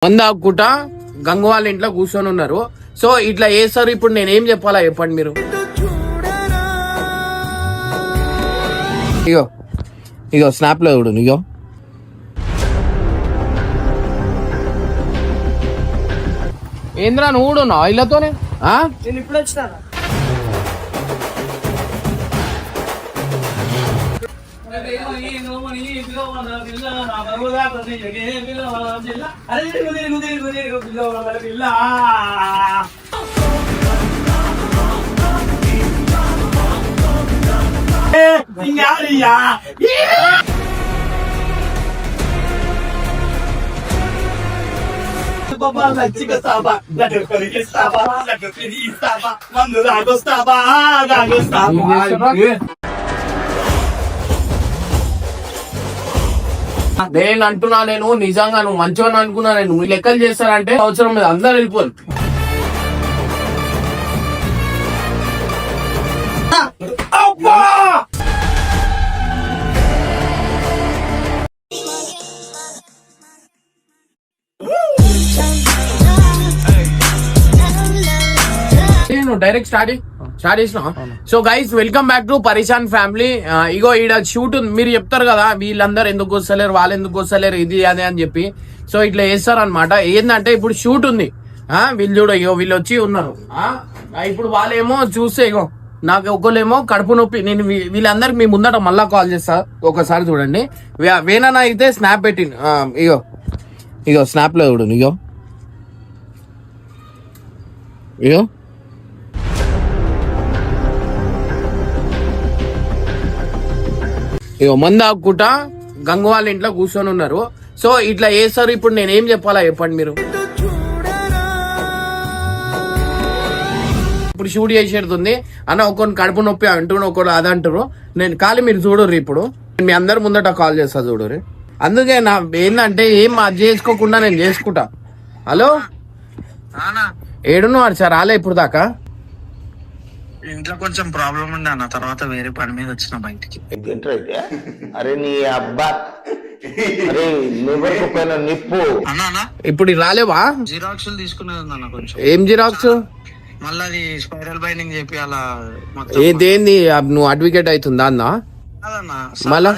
మందాకుట గంగు వాళ్ళ ఇంట్లో కూర్చొని ఉన్నారు. సో ఇట్లా చేస్తారు. ఇప్పుడు నేనేం చెప్పాలా చెప్పండి మీరు. ఇగో ఇగో స్నాప్ లో చూడు. ఇగో ఏంద్రా నువ్వు ఇళ్ళతోనే ఇప్పుడు వచ్చినా నేను అంటున్నా, నేను నిజంగా నువ్వు మంచివాడిని అనుకున్నా. నేను లెక్కలు చేస్తానంటే అవసరం లేదు, అందరు వెళ్ళిపోరు. నేను డైరెక్ట్ స్టార్ట్ చేసిన. So guys, welcome back to పరిశాన్ ఫ్యామిలీ. ఇగో ఈడ షూట్ ఉంది. మీరు చెప్తారు కదా వీళ్ళందరూ ఎందుకు వస్తలేరు, వాళ్ళు ఎందుకు వస్తలేరు, ఇది అదే అని చెప్పి. సో ఇట్లా చేస్తారు అనమాట. ఏంటంటే ఇప్పుడు షూట్ ఉంది. వీళ్ళు చూడ, ఇగో వీళ్ళు వచ్చి ఉన్నారు. ఇప్పుడు వాళ్ళేమో చూస్తే ఇగో నాకు ఒకళ్ళేమో కడుపు నొప్పి. నేను వీళ్ళందరికి మీ ముందట మళ్ళా కాల్ చేస్తా, ఒకసారి చూడండి. వేనా అయితే స్నాప్ పెట్టింది. ఇగో ఇగో స్నాప్ లో చూడు. ఇగో ఇగో ఇగో మందాకుట గంగు వాళ్ళ ఇంట్లో కూర్చొని ఉన్నారు. సో ఇట్లా చేస్తారు. ఇప్పుడు నేనేం చెప్పాలా చెప్పండి మీరు. ఇప్పుడు షూట్ చేసేది అన్న, ఒకరిని కడుపు నొప్పి అంటున్నారు, ఒకరు అది అంటారు. నేను ఖాళీ మీరు చూడరు. ఇప్పుడు మీ అందరి ముందట కాల్ చేస్తా చూడరు. అందుకే నా ఏంటంటే ఏం అది చేసుకోకుండా నేను చేసుకుంటా. హలో ఏడున్నాడు సార్? రాలే ఇప్పుడు దాకా. ఇంట్లో కొంచెం ప్రాబ్లం ఉంది అన్న, తర్వాత వేరే పని మీద వచ్చిన బయటికి. అరే నీ అబ్బా, అరే నిప్పు అన్నా ఇప్పుడు రాలేవా? జిరాక్స్ తీసుకునేది అన్న కొంచెం. ఏం జిరాక్స్? మళ్ళీ అది స్పైరల్ బైండింగ్ చెప్పి అలా ఏదేంది నువ్వు అడ్వకేట్ అవుతుందా అన్న? మళ్ళా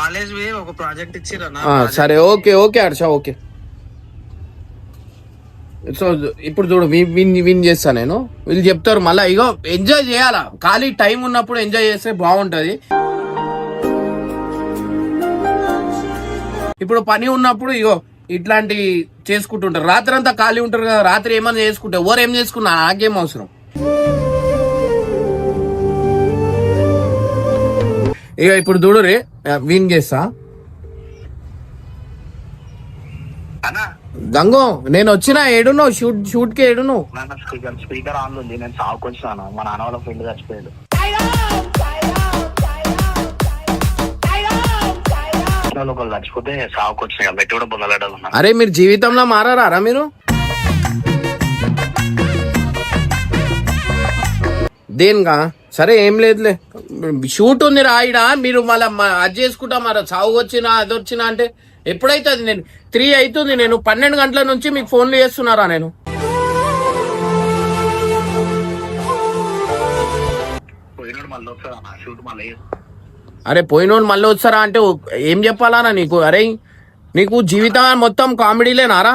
కాలేజ్ ఒక ప్రాజెక్ట్ ఇచ్చిరన్నా. సరే okay okay Harsha okay. So ఇప్పుడు చూడు, విన్ చేస్తా నేను. వీళ్ళు చెప్తారు మళ్ళా. ఇగో ఎంజాయ్ చేయాలా, ఖాళీ టైం ఉన్నప్పుడు ఎంజాయ్ చేస్తే బాగుంటది. ఇప్పుడు పని ఉన్నప్పుడు ఇగో ఇట్లాంటి చేసుకుంటుంటారు. రాత్రి అంతా ఖాళీ ఉంటారు కదా, రాత్రి ఏమన్నా చేసుకుంటే ఎవరు ఏం చేసుకున్నా నాకేం అవసరం. ఇక ఇప్పుడు చూడు రే, విన్ చేస్తా. గంగు నేను వచ్చిన ఏడును షూట్ కి ఏడును. స్పీకర్ ఆన్ ఉంది. నేను సాగుకొచ్చాను. మా నాన్న వాళ్ళ ఫ్రెండ్ చచ్చిపోయాడు. చచ్చిపోతే సాగుకొచ్చిన బయట కూడా బొందలాడాలి. అరే మీరు జీవితంలో మారారా మీరు? దేనిగా? సరే ఏం లేదులే, షూట్ ఉంది రాయిడా. మీరు మళ్ళీ అది చేసుకుంటా మరి సాగు వచ్చినా అది వచ్చినా అంటే ఎప్పుడైతే అది. నేను 3 అవుతుంది, నేను 12 గంటల నుంచి మీకు ఫోన్లు చేస్తున్నారా నేను? అరే పోయినోడు మళ్ళీ వస్తారా అంటే ఏం చెప్పాలా నీకు? అరే నీకు జీవితం మొత్తం కామెడీలేనారా?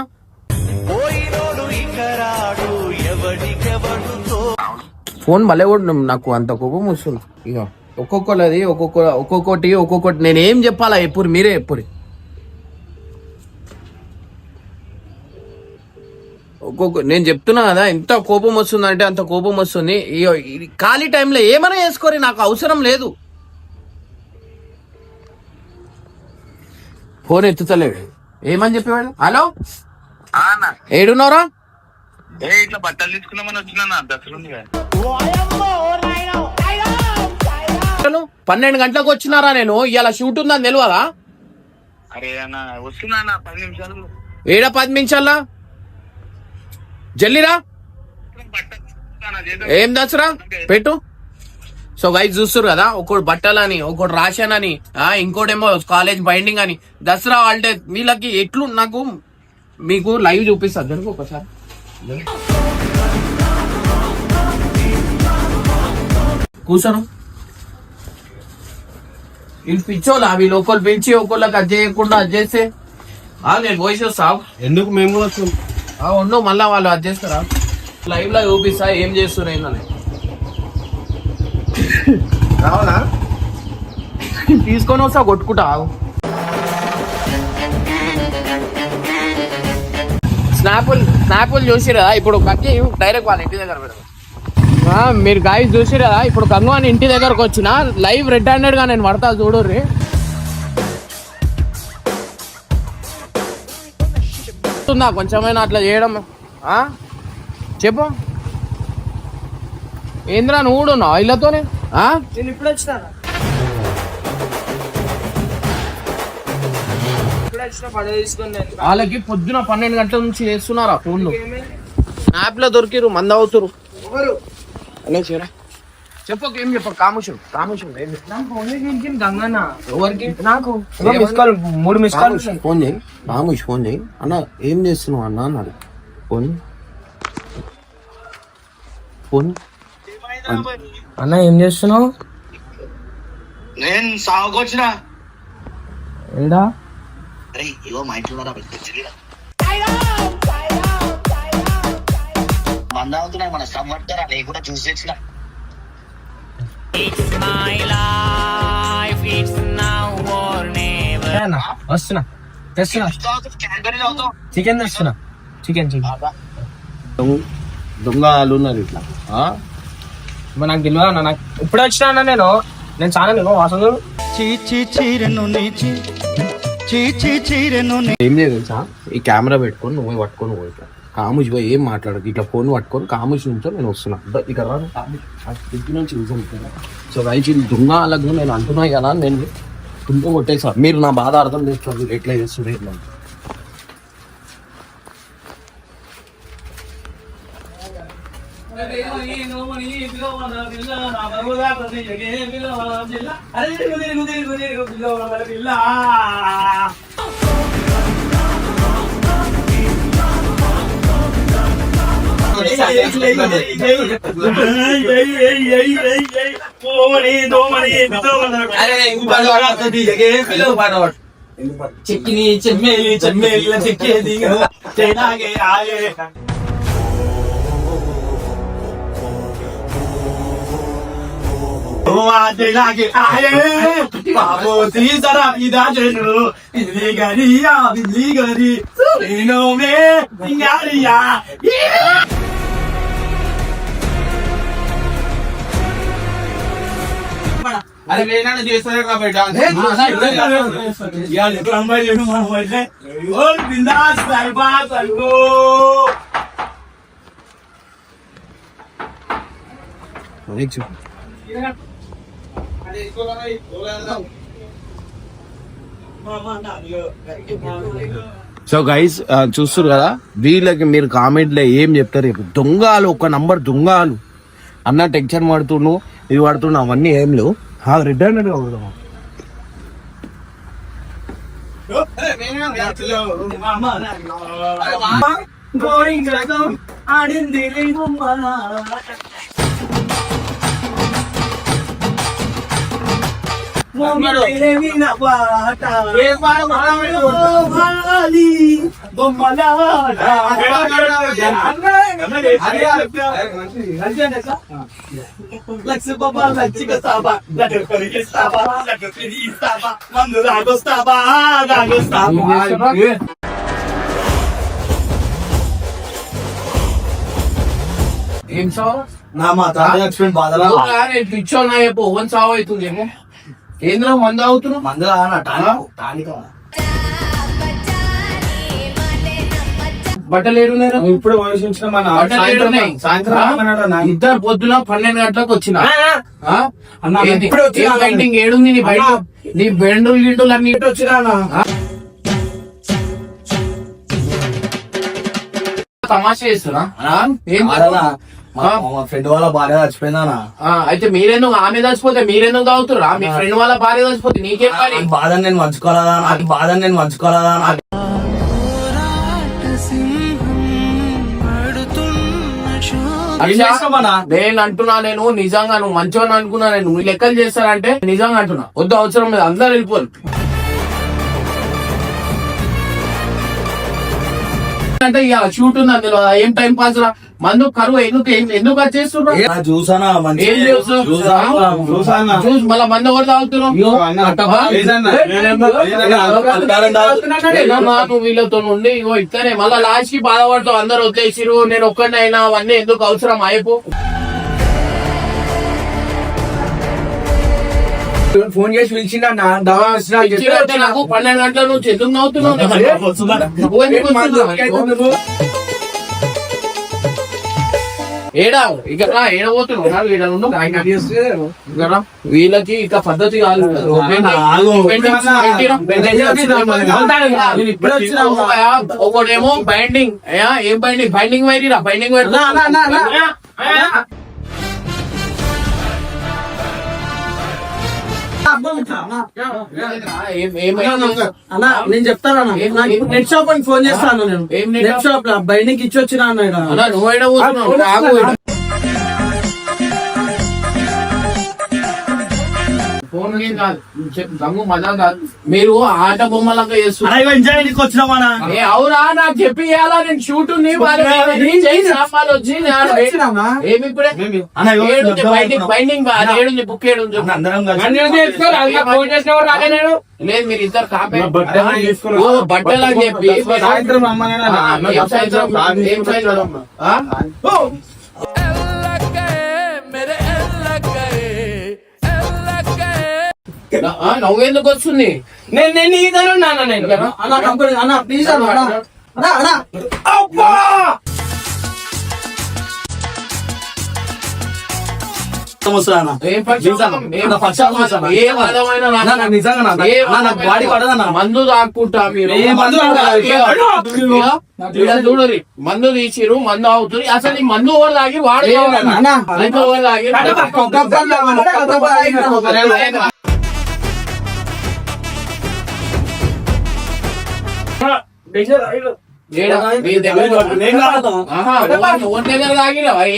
ఫోన్ మళ్ళీ కూడా నాకు అంత కోపం వస్తుంది. ఇక ఒక్కొక్కటి ఒక్కొక్కటి నేనేం చెప్పాలా ఎప్పుడు మీరే ఎప్పుడు. నేను చెప్తున్నా కదా, ఎంత కోపం వస్తుందంటే అంత కోపం వస్తుంది. ఖాళీ టైంలో ఏమైనా చేసుకోరి, నాకు అవసరం లేదు. ఫోన్ ఎత్తుతలేడు. ఏమని చెప్పేవాడు? హలో ఏడున్నారా? ఇట్లా బట్టలు తీసుకున్నామని వచ్చినా దసరా 12 గంటలకు వచ్చినారా? నేను ఇలా షూట్ ఉందని తెలియదా? అరే అన్న వస్తున్నా 10 నిమిషాలు. ఏడ 10 నిమిషాలా? జల్లిరా. ఏం దసరా పెట్టు. సో గైస్ చూస్తారు కదా, ఒకడు బట్టలని, ఒకడు రేషన్ అని, ఇంకోటేమో కాలేజ్ బైండింగ్ అని. దసరా హాలిడే వీళ్ళకి ఎట్లు నాకు మీకు లైవ్ చూపిస్తా జరుగు ఒకసారి. కూర్చోను వీళ్ళు పిచ్చోళ్ళు అవి లోకల్ పిలిచి ఒకళ్ళకి అది చేయకుండా అది చేస్తే నేను voice వస్తావు ఎందుకు మేము కూడా వచ్చాం? ఉండు మళ్ళా వాళ్ళు అది చేస్తారా లైవ్ లో చూపిస్తా ఏం చేస్తున్నా ఏందని. రావాలా? తీసుకొని వస్తా కొట్టుకుంటా స్నాపులు చూసిరా ఇప్పుడు కక్కి డైరెక్ట్ వాళ్ళ ఇంటి దగ్గర పెడతాం. మీరు గాయస్ చూసిరా ఇప్పుడు కంగు అని ఇంటి దగ్గరకు వచ్చిన లైవ్ రెడ్ హ్యాండెడ్ గా నేను పడతా చూడుర్రి. కొంచెమైనా అట్లా చేయడం చెప్పు ఏంద్రా నువ్వు కూడా ఉన్నావు ఇళ్ళతోనే. నేను ఇప్పుడు వచ్చిన పని తీసుకుని వాళ్ళకి పొద్దున 12 గంటల నుంచి చేస్తున్నారా ఫోన్లు యాప్ లో దొరికిరు మంద అవుతురు. చెప్పు ఏం చెప్పు కాముషం గంగన్న ఎవరికి నాకు 3 మిస్ కాల్ ఫోన్ చేయి రాముష్, ఫోన్ చేయి అన్న. ఏం చేస్తున్నావు అన్న అన్నాడు. ఫోన్ ఫోన్ అన్న ఏం చేస్తున్నావు? నేను సాగుకొచ్చిన ఏడా అరే ఇగో మా ఇంట్లో మంద అవుతున్నాయి మన సమ్మర్తారా నేను కూడా చూసి తెచ్చిన. వస్తున్నా తెస్తున్నా చికెన్ తెస్తున్నా చికెన్ దొంగ వాళ్ళు ఉన్నారు ఇట్లా. మరి నాకు తెలియదు అన్న. నాకు ఇప్పుడు వచ్చినా అన్న నేను చాలా వాసన ఏం లేదు తెలుసా, ఈ కెమెరా పెట్టుకొని నువ్వు పట్టుకొని పోయిట్లా కాముష్ పోయి ఏం మాట్లాడదు. ఇట్లా ఫోన్ పట్టుకొని కాముష్ నుంచో నేను వస్తున్నా ఇక్కడ ఇంటి నుంచి సో రైట్ దొంగ అలాగే నేను అంటున్నా కదా. నేను తుంప కొట్టేసా. మీరు నా బాధ అర్థం చేసుకోండి ఎట్లా చేస్తుంది ఎట్లా. చెక్కిని చెమ్మేలి చెమ్మేలి చెక్కేది అరే వేనాడు చేస్తారు కాబట్టి సో గైస్ చూస్తారు కదా, వీళ్ళకి మీరు కామెంట్లో ఏం చెప్తారు? దొంగలు ఒక నంబర్ దొంగలు అన్న టెన్షన్ పడుతున్నావు ఇది పడుతున్నావు అవన్నీ ఏం లేవు. రెడ్ హ్యాండెడ్ ఆడింది లక్ష బాబా లచ్చిస్తావా మందు రాగొస్తావా ఏం సావు నా మా తాత లక్ష్మణ్ బాధలా పిచ్చోన్నా చెప్పు ఓన్ సావు అవుతుంది ఏమో కేంద్రం మంద అవుతున్నావు మందులా బట్టలు ఏడున్నారు ఇప్పుడు వయసించిన మన బట్టలు ఏడున్నాయి సాయంత్రం ఇద్దరు పొద్దున 12 గంటలకు వచ్చిన అన్న ఏంది? ఇప్పుడు వచ్చినా ఏం పెయింటింగ్ ఏడుంది నీ బయట నీ బెండులు గిండులు అన్ని వచ్చినా తమాషా చేస్తున్నా ఏం మా ఫ్రెండ్ వాళ్ళ భార్య చచ్చిపోయిందా? అయితే మీరెందుకు ఆమె చచ్చిపోతే మీరెందుకు తాగుతురా? మీ ఫ్రెండ్ వాళ్ళ భార్య చచ్చిపోతే నీకేం పని? బాధ నేను మంచుకోలేదా? బాధ నేను మంచుకోలేదా? నేను అంటున్నా, నేను నిజంగా నువ్వు మంచిగా అనుకున్నా, నేను నువ్వు లెక్కలు చేస్తానంటే నిజంగా అంటున్నా. వద్దు, అవసరం లేదు, అందరు వెళ్ళిపోరు. అంటే ఇక షూట్ ఉంది అందులో, ఏం టైం పాస్ రా, మందు కరువు ఎందుకు చేస్తున్నా మళ్ళీ మందు ఎవరు తాగుతున్నావు? నువ్వు వీళ్ళతో ఉండి ఇగో ఇట్లనే మళ్ళీ లాస్ట్ కి బాధపడతావు, అందరు వదిలేసిరు, నేను ఒక్కడిని అయినా, అవన్నీ ఎందుకు అవసరం? అయిపో ఫోన్ చేసి పిలిచిండా నాకు 12 గంటల నుంచి ఎందుకు నవ్వుతున్నావు? ఏడా ఇక ఏడబోతున్నావు? వీళ్ళకి ఇక పద్ధతి కాదు. ఒకటేమో బైండింగ్, ఏం బైండింగ్? బైండింగ్ వైరీరా, బైండింగ్ వైర్. నేను చెప్తాను నెట్ షాప్ అని ఫోన్ చేస్తాను. నేను నెట్ షాప్ లో బైండింగ్ ఇచ్చి వచ్చినా అన్నాడు. నువ్వు ఏడబోతున్నావు? ఫోన్ కాదు, దమ్ము మజా కాదు. మీరు ఆట బొమ్మలంగా చేస్తున్నారు. అవురా, నాకు చెప్పి నేను షూట్ ఉంది ఏమి ఇప్పుడే బైండింగ్ ఏడుంది, బుక్ ఏడుంది. లేదు, మీరు ఇద్దరు కాపే బట్టలు అని చెప్పి నవ్వేందుకు వస్తుంది? మందు తాక్కుంటా మీరు, చూడరి మందు తీసిరు, మందు అవుతుంది. అసలు ఈ మందు ఎవరు తాగి వాడు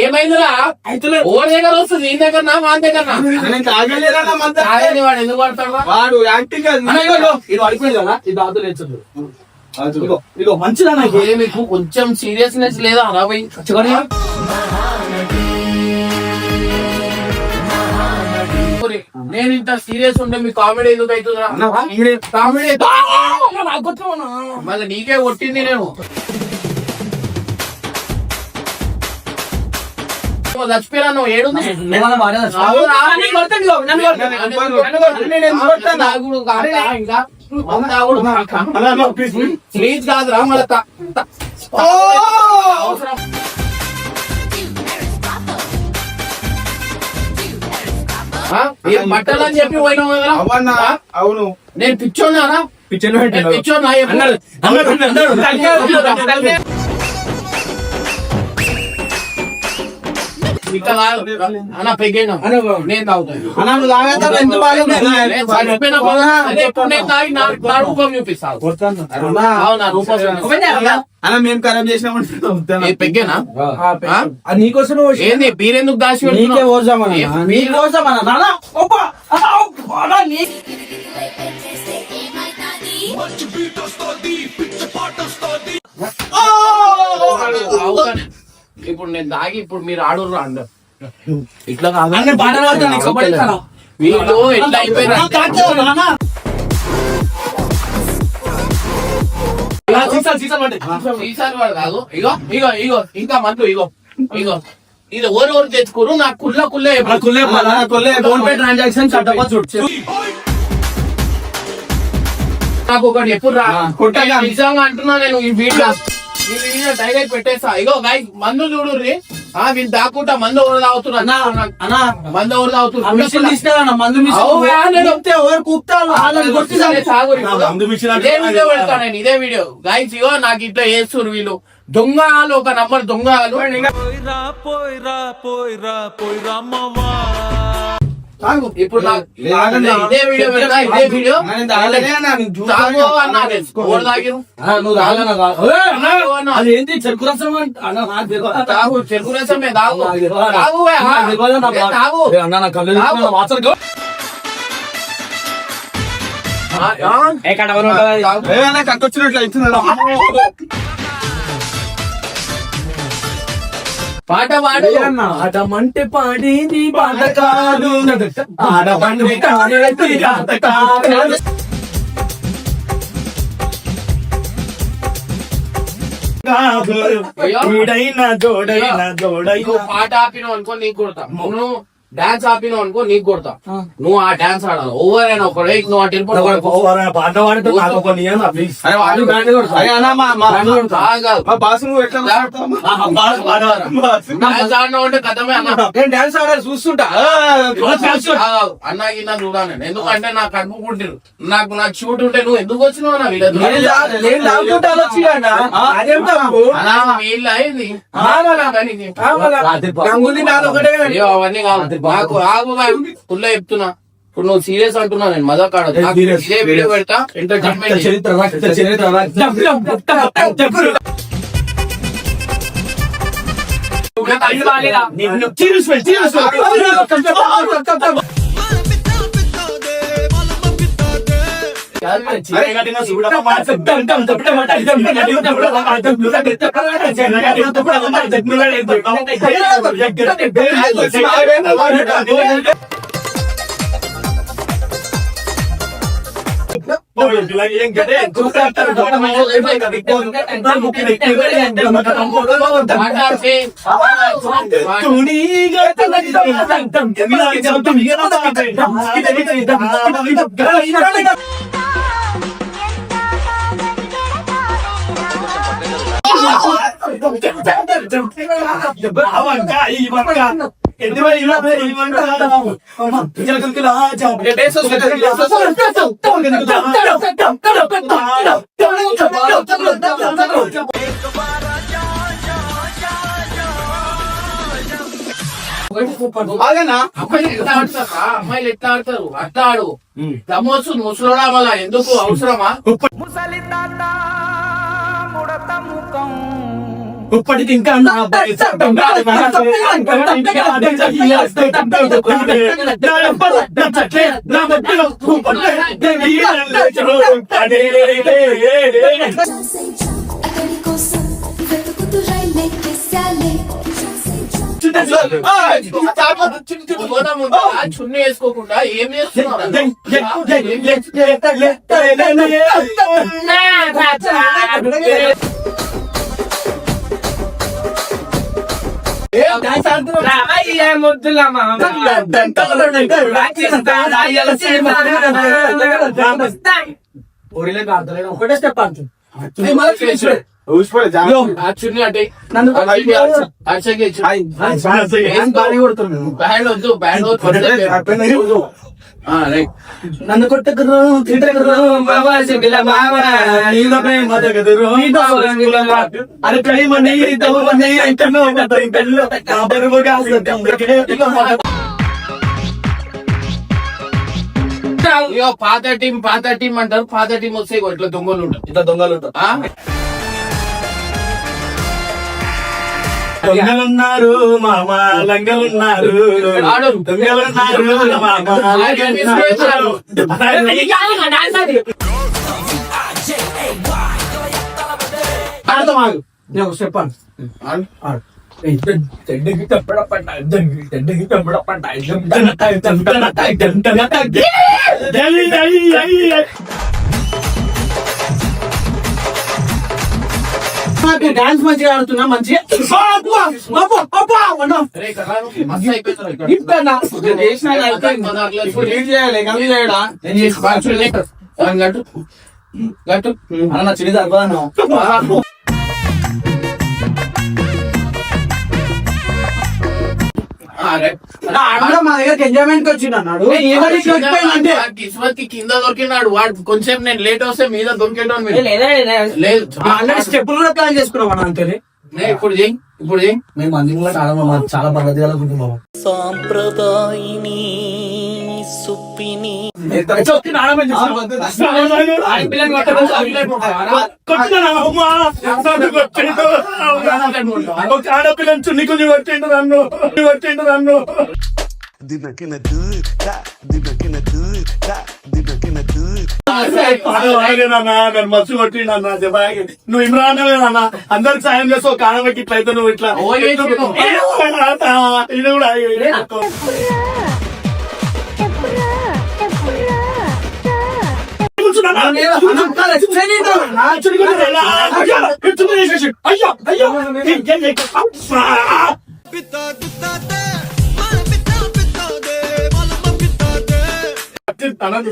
ఏమైందిరా? ఓడి దగ్గర వస్తుంది, ఈ దగ్గర నా మా దగ్గర వాడు ఎందుకు పడతాడు? వాడు మంచిదా? మీకు కొంచెం సీరియస్నెస్ లేదా? అరాబై నేను ఇంత సీరియస్ ఉంటే మీ కామెడీ ఎందుకు అవుతుందా? కామెడీ మళ్ళీ నీకే కొట్టింది. నేను చచ్చిపోయినా, నువ్వు ఏడుంది? ప్లీజ్ కాదురా, మళ్ళీ బట్టలు అని చెప్పి పోయినావు కదా? అవును, నేను పిచ్చోన్నానా? పిచ్చోన్నా? అన్న పెగ్గాను, నేను తాగుతాను. నా రూపం చూపిస్తాను. మేము ఖరాబ్ చేసినామంటే పెగ్గేనా? నీకోసం ఏంది బీరెందుకు దాచి ఇప్పుడు నేను దాగి ఇప్పుడు మీరు ఆడుర్రు అండ ఇట్లా కాదు. వీళ్ళు ఎట్లా అయిపోయినా సీసాలు వాడు కాదు. ఇగో ఇగో ఇగో ఇంకా మందు, ఇగో ఇగో ఇది ఓరు తెచ్చుకోరు. నాకు కుళ్ళే ఫోన్ పే ట్రాన్సాక్షన్ నాకు ఒకటి ఎప్పుడు నిజంగా అంటున్నా. నేను ఈ వీడియో డైరెక్ట్ పెట్టేస్తా. ఇగో గాయ మందు చూడుర్రి, వీళ్ళు దాక్కుంటా మందు ఎవరు తాగుతున్నా, మందు ఎవరు తాగుతున్నా ఇదే వీడియో గాయస్. ఇగో నాకు ఇట్లా చేస్తున్నారు వీళ్ళు, దొంగలు, ఒక నంబర్ దొంగలు. ఇప్పుడు ఇదే వీడియో పెడతా, ఇదే వీడియో తాగు అన్నా నేను. ఎవరు తాగిరు? అదేంటి చెరుకు రసం తాగు, చెరుకు రసమే తాగు. తాగు బే, తాగు. పాట పాడు. ఆడమంటే పాడేది పాట కాదు, ఆడమంటే పాడేది పాట కాదు. నువ్వు పాట ఆపినావు అనుకో నీకు కొడతా, నువ్వు డాన్స్ ఆపినావు అనుకో నీకు కొడతా. నువ్వు ఆ డాన్స్ ఆడాలి ఓవర్ అయినా ఒక నువ్వు అటు పాట పాడితే నాకు ఒక నియమ ప్లీజ్. డాన్స్ ఆడినావు అంటే కథమే అన్న. నేను డాన్స్ ఆడాలి చూస్తుంటా. అన్నా గిన్నా చూడాలి, ఎందుకంటే నాకు కడుపు పుట్టిరు, నాకు షూట్ ఉంటే నువ్వు ఎందుకు వచ్చినావు అన్న వీళ్ళ వీళ్ళ అయింది అవన్నీ కాదు. నాకు ఆగు ఫుల్ చెప్తున్నా. ఇప్పుడు నువ్వు సీరియస్ అంటున్నా, నేను మజాక్ ఆడదు. ఇదే వీడియో పెడతా, ఎంటర్టైన్మెంట్ అమ్మాయిలు ఎట్లా ఆడతారు అట్లా ఆడు. దమోసు ముసలోడా వల్ల ఎందుకు అవసరమా? ఇప్పటికి ఇంకా చున్నీ వేసుకోకుండా ఏం చేస్తున్నారు? ఒకటే స్టెప్ అంటు చున్నీ అంటే నన్ను కొట్టకురు అరే ప్రేమ పాత టీం అంటారు. పాత టీం వస్తే ఇట్లా దొంగలు ఉంటారు, ఇట్లా దొంగలు ఉంటారు. దొంగలున్నారు మామ లంగలున్నారు, దొంగలున్నారు మామ నేను చెప్పాను చెడ్డకి తప్పడపడ్డ చెడ్డకి తప్పడపడ్డ డాన్స్ మంచిగా ఆడుతున్నా, మంచిగా అన్న చిడి తప్పదన్నా. మా దగ్గర ఎంజాయ్మెంట్ వచ్చింది అన్నాడు. కిస్మత్ కి కింద దొరికినాడు వాడు. కొంచెం నేను లేట్ వస్తే మీద దొరికేటోను లేదు. స్టెప్పులు కూడా ప్లాన్ చేసుకున్నాం అన్న. అంతే ఇప్పుడు చెయ్యి, ఇప్పుడు చెయ్యి. మేము మంది కూడా చాలా పద్ధతిగా అనుకుంటున్నాము. సాంప్రదాయిని ఆడపిల్లని చున్ని కొంచెం కొట్టిండు నన్ను నన్ను మస్తు కొట్టిండు అన్న దెబ్బకి. నువ్వు ఇమ్రాన్ అన్న అందరికి సాయం చేస్తావు కాడబెట్టి ఇట్లయితే నువ్వు ఇట్లా ఇది కూడా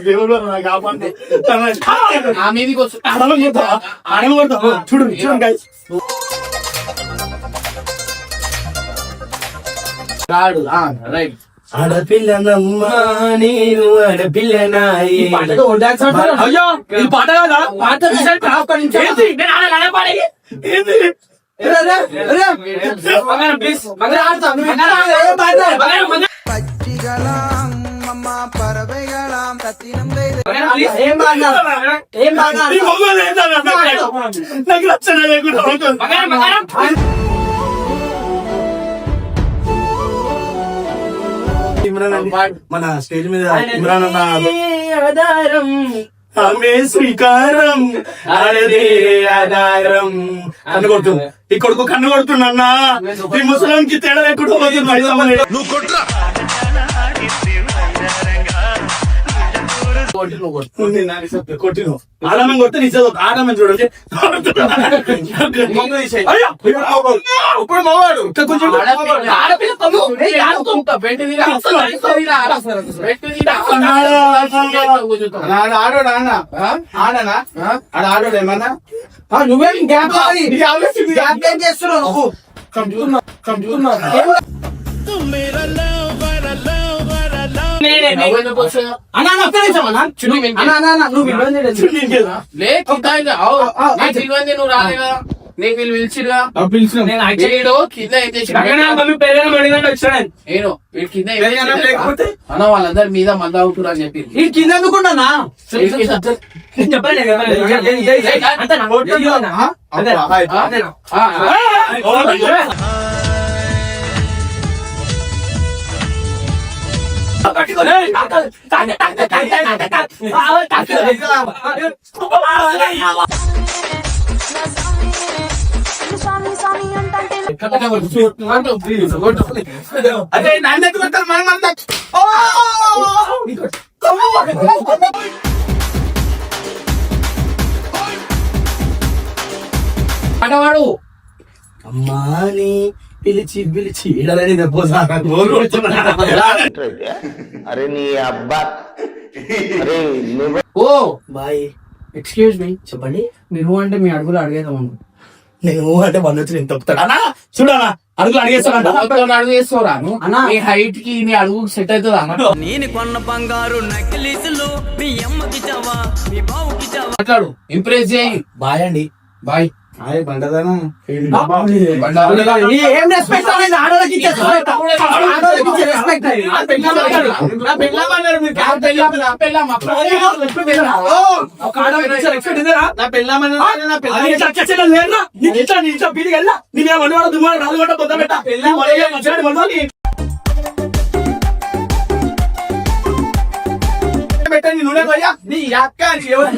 దేవుడు కాపాడు ఆ మీదికి వస్తు చూడండి guys. రాడు రైట్. ఆడపిల్లనమ్మా నేను ఆడపిల్లనాయి. అయ్యో ఇది పాట కాదా? పాట నాకు రక్షణ లేకుండా ఇమ్రాన్ అన్న మన స్టేజ్ మీద ఇమ్రాన్ అన్న ఆధారం ఆమె శ్రీకారం అదే ఆధారం కన్ను కొడుతుంది. ఈ కొడుకు కన్ను కొడుతున్నా ఈ ముసలాంకి తేడా లేకుండా పోతుంది. కొట్టిను ఆడమని కొడితే నిజం ఆడమని చూడండి. ఇప్పుడు మగవాడు కొంచెం ఆడోడు అన్న ఆడనా ఆడోడు ఏమన్నా నువ్వేం గ్యాప్ గ్యాప్ చేస్తున్నావు నువ్వు నువ్వు రాలే కదా, నీకు వీళ్ళు పిలిచిరుగా. నేను వీళ్ళు కింద అన్న వాళ్ళందరి మీద మంద అవుతున్నారు అని చెప్పి ఈ కింద ఎందుకున్నా అదే నాన్నకు కొట్టారు మనం ఆటవాడు అమ్మాని పిలిచి పిలిచి ఈడలని అరే నీ అబ్బా అరే నువ్వు ఓ బాయ్ ఎక్స్క్యూజ్ మీ చెప్పండి. మీరు అంటే మీ అడుగులు అడిగేదాం నేను అంటే వన్ వచ్చి నేను తొక్కుతాడు అన్నా చూడనా అడుగులు అడిగేస్తానంట అడుగు వేస్తావురా అన్నా. నీ హైట్ కి నీ అడుగు సెట్ అవుతుందా నేను కొన్న బంగారు నకిలీసులు మీ అమ్మకి చావా మీ బావుకి చావా. మాట్లాడు, ఇంప్రెస్ చేయి. బాయ్ అండి బాయ్. బండదానా ఏం రెస్పెక్ట్ అనేది ఆడోళ్ళకి ఇచ్చే రెస్పెక్ట్ ఆడోళ్ళకి ఇచ్చే రెస్పెక్ట్ పెట్టండి నూనె పోయా నీ అక్క ఎవరు